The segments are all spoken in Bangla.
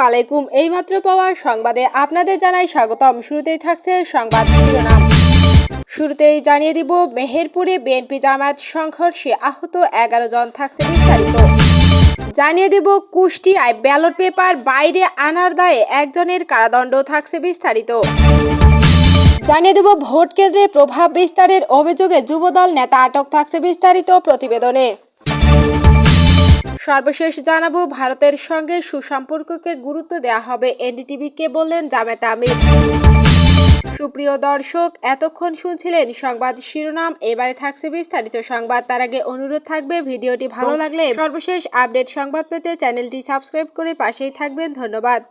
আলাইকুম। এইমাত্র পাওয়া সংবাদে আপনাদের জানাই স্বাগতম। শুরুতেই থাকছে সংবাদ শিরোনাম। শুরুতেই জানিয়ে দিব, মেহেরপুরে বিএনপি জামায়াত সংঘর্ষে আহত 11 জন। থাকছে বিস্তারিত। জানিয়ে দিব, কুষ্টিয়ায় ব্যালট পেপার বাইরে আনার দায়ে একজনের কারাদণ্ড। থাকছে বিস্তারিত। জানিয়ে দেব, ভোট কেন্দ্রে প্রভাব বিস্তারের অভিযোগে যুবদল নেতা আটক। থাকছে বিস্তারিত প্রতিবেদনে। সর্বশেষ জানাবো, ভারতের সঙ্গে সুসম্পর্ককে গুরুত্ব দেওয়া হবে, এনডিটিভিকে বললেন জামায়াতে আমির। সুপ্রিয় দর্শক, এতক্ষণ শুনছিলেন সংবাদ শিরোনাম। এবারে থাকছে বিস্তারিত সংবাদ। তার আগে অনুরোধ থাকবে, ভিডিওটি ভালো লাগলে সর্বশেষ আপডেট সংবাদ পেতে চ্যানেলটি সাবস্ক্রাইব করে পাশেই থাকবেন। ধন্যবাদ।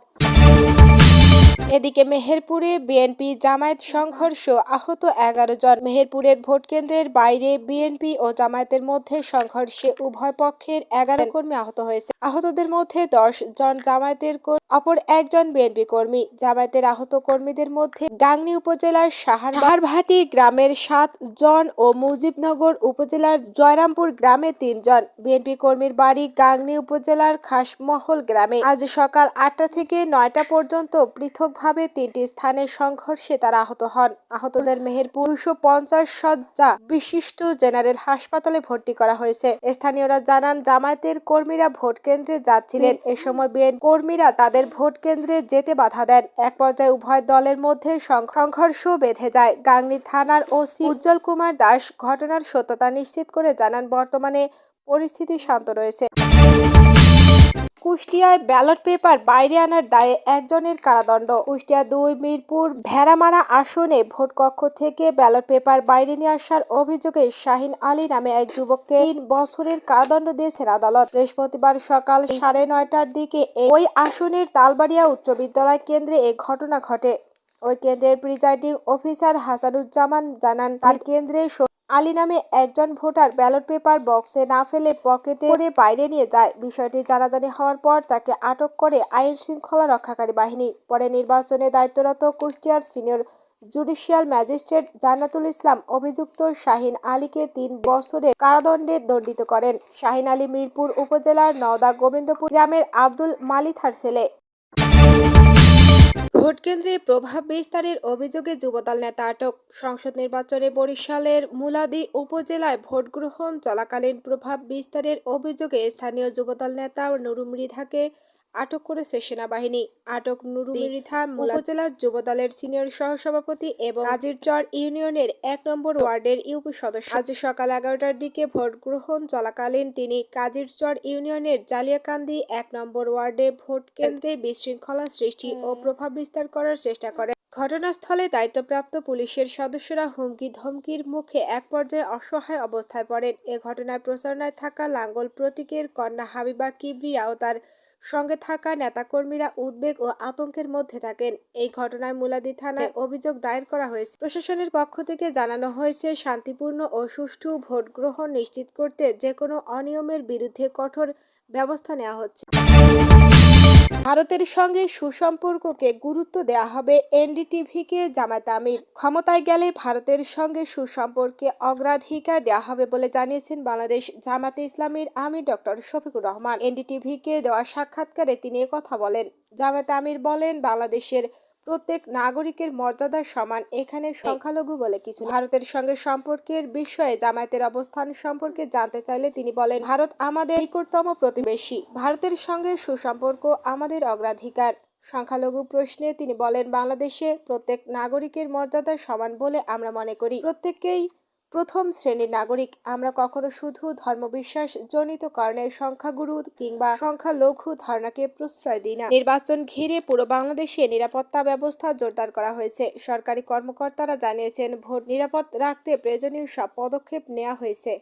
এদিকে মেহেরপুরে বিএনপি জামায়াত সংঘর্ষ, আহত 11 জন। মেহেরপুরের ভোট কেন্দ্রের বাইরে বিএনপি ও জামায়াতের মধ্যে সংঘর্ষে উভয় পক্ষের 11 কর্মী আহত হয়েছে। আহতদের মধ্যে 10 জন জামায়াতের কর্মী, অপর একজন বিএনপি কর্মী। জামায়াতের আহত কর্মীদের মধ্যে গাংনী উপজেলার সাহারভাটি গ্রামের 7 জন ও মুজিবনগর উপজেলার জয়রামপুর গ্রামে 3 জন। বিএনপি কর্মীর বাড়ি গাংনী উপজেলার খাসমহল গ্রামে। আজ সকাল 8টা থেকে 9টা পর্যন্ত পৃথকভাবে 3টি স্থানে সংঘর্ষে তারা আহত হন। আহতদের মেহেরপুর 250 শয্যা বিশিষ্ট জেনারেল হাসপাতালে ভর্তি করা হয়েছে। স্থানীয়রা জানান, জামায়াতের কর্মীরা ভোট কেন্দ্রে যাচ্ছিলেন। এ সময় বিএনপি কর্মীরা তাদের ভোট কেন্দ্রে যেতে বাধা দেন। এক পর্যায়ে উভয় দলের মধ্যে সংঘর্ষ বেঁধে যায়। গাংনী থানার ওসি উজ্জ্বল কুমার দাস ঘটনার সত্যতা নিশ্চিত করে জানান, বর্তমানে পরিস্থিতি শান্ত রয়েছে। কুষ্টিয়ায় ব্যালট পেপার বাইরে আনার দায়ে একজনের কারাদণ্ড। কুষ্টিয়া 2 মিরপুর ভেড়ামারা আসনে ভোট কক্ষ থেকে ব্যালট পেপার বাইরে নিয়ে আসার অভিযোগে শাহিন আলী নামে এক যুবককে 3 বছরের কারাদণ্ড দিয়েছেন আদালত। বৃহস্পতিবার সকাল 9:30টার দিকে ওই আসনের তালবাড়িয়া উচ্চ বিদ্যালয় কেন্দ্রে এ ঘটনা ঘটে। ওই কেন্দ্রের প্রিজাইডিং অফিসার হাসানুজ্জামান জানান, তার কেন্দ্রে আলী নামে একজন ভোটার ব্যালট পেপার বক্সে না ফেলে পকেটে করে বাইরে নিয়ে যায়। বিষয়টি জানাজানি হওয়ার পর তাকে আটক করে আইন শৃঙ্খলা রক্ষাকারী বাহিনী। পরে নির্বাচনে দায়িত্বরত কুষ্টিয়ার সিনিয়র জুডিশিয়াল ম্যাজিস্ট্রেট জান্নাতুল ইসলাম অভিযুক্ত শাহিন আলীকে 3 বছরের কারাদণ্ডে দণ্ডিত করেন। শাহিন আলী মিরপুর উপজেলার নওদা গোবিন্দপুর গ্রামের আব্দুল মালিথার ছেলে। ভোট কেন্দ্রে প্রভাব বিস্তারের অভিযোগে যুবদল নেতা আটক। সংসদ নির্বাচনে বরিশালের মুলাদী উপজেলায় ভোট গ্রহণ চলাকালীন প্রভাব বিস্তারের অভিযোগে স্থানীয় যুবদল নেতা নুরু মৃধাকে আটক করেছে সেনাবাহিনী। আটক নুরু মৃধা উপজেলার যুবদলের সিনিয়র সহসভাপতি এবং কাজিরচর ইউনিয়নের 1 নম্বর ওয়ার্ডের ইউপি সদস্য। আজ সকাল 11টার দিকে ভোট গ্রহণ চলাকালীন তিনি কাজিরচর ইউনিয়নের জালিয়াকান্দি 1 নম্বর ওয়ার্ডে ভোট কেন্দ্রে বিশৃঙ্খলা সৃষ্টি ও প্রভাব বিস্তার করার চেষ্টা করেন। ঘটনাস্থলে দায়িত্বপ্রাপ্ত পুলিশের সদস্যরা হুমকি ধমকির মুখে এক পর্যায়ে অসহায় অবস্থায় পড়েন। এ ঘটনায় প্রচারণায় থাকা লাঙ্গল প্রতীকের কন্যা হাবিবা কিবরিয়া ও তার সঙ্গে থাকা নেতাকর্মীরা উদ্বেগ ও আতঙ্কের মধ্যে থাকেন। এই ঘটনায় মুলাদী থানায় অভিযোগ দায়ের করা হয়েছে। প্রশাসনের পক্ষ থেকে জানানো হয়েছে, শান্তিপূর্ণ ও সুষ্ঠু ভোট গ্রহণ নিশ্চিত করতে যেকোনো অনিয়মের বিরুদ্ধে কঠোর ব্যবস্থা নেওয়া হচ্ছে। ভারতের সঙ্গে সুসম্পর্ককে গুরুত্ব দেওয়া হবে, এনডিটিভিকে জামায়াতে আমির। ক্ষমতায় গেলে ভারতের সঙ্গে সুসম্পর্কে অগ্রাধিকার দেওয়া হবে বলে জানিয়েছেন বাংলাদেশ জামায়াতে ইসলামীর আমির ডক্টর শফিকুর রহমান। এনডিটিভিকে দেওয়া সাক্ষাৎকারে তিনি একথা বলেন। জামায়াতে আমির বলেন, বাংলাদেশের প্রত্যেক নাগরিকের মর্যাদা সমান, এখানে সংখ্যালঘু বলে কিছু। ভারতের সঙ্গে সম্পর্কের বিষয়ে জামায়াতের অবস্থান সম্পর্কে জানতে চাইলে তিনি বলেন, ভারত আমাদের নিকটতম প্রতিবেশী। ভারতের সঙ্গে সুসম্পর্ক আমাদের অগ্রাধিকার। সংখ্যালঘু প্রশ্নে তিনি বলেন, বাংলাদেশে প্রত্যেক নাগরিকের মর্যাদা সমান বলে আমরা মনে করি। প্রত্যেককেই প্রথম শ্রেণীর নাগরিক। আমরা কখনো শুধু ধর্মবিশ্বাস জনিত কারণে সংখ্যাগুরু কিংবা সংখ্যালঘু ধারণাকে প্রশ্রয় দিই না। নির্বাচন ঘিরে পুরো বাংলাদেশে নিরাপত্তা ব্যবস্থা জোরদার করা হয়েছে। সরকারি কর্মকর্তারা জানিয়েছেন, ভোট নিরাপদ রাখতে প্রয়োজনীয় সব পদক্ষেপ নেওয়া হয়েছে।